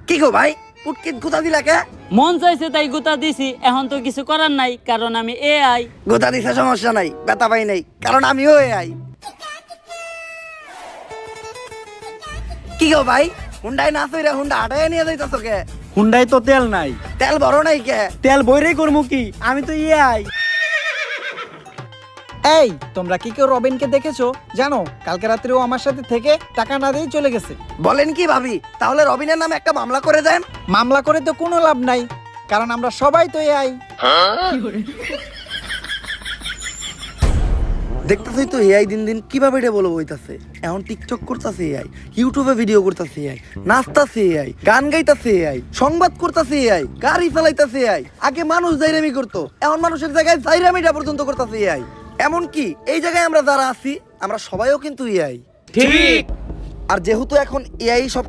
কি গো ভাই পুটকিত গুতা দিলা কে? মন চাইছে তাই গুতা দিছি, এখন তো কিছু করার নাই কারণ আমি এআই। গুতা দিছে সমস্যা নাই, ব্যথা পাই নাই, কারণ আমিও আই। কি গো ভাই হুন্ডাই না চইরা হুন্ডা হাঁটাই নিয়ে যাইতাছো কে? হুন্ডাই তো তেল নাই। তেল বড় নাই কে? তেল বইরেই করবো কি, আমি তো আই। এই তোমরা কি কেউ রবিনকে দেখেছো? জানো কালকে রাত্রেও আমার সাথে থেকে টাকা না দিয়ে চলে গেছে। বলেন কি ভাবি, তাহলে রবিনের নামে একটা মামলা করে দেন। মামলা করে তো কোনো লাভ নাই, কারণ আমরা সবাই তো এআই। দেখতেছই তো এআই দিন দিন কিভাবে এটা বলবো হইতাছে। এখন টিকটক করতেছে এআই, ইউটিউবে ভিডিও করতেছে এআই, নাচতাছে এআই, গান গাইতাছে এআই, সংবাদ করতেছে এআই, গাড়ি চালাইতাছে এআই। আগে মানুষ জাইরামি করতো, এখন মানুষের জায়গায় জাইরামিটা পর্যন্ত করতেছে এআই। এমন কি এই জায়গায় আমরা যারা আছি আমরা সবাইও কিন্তু এআই। ঠিক। আর যেহেতু এখন এআই সব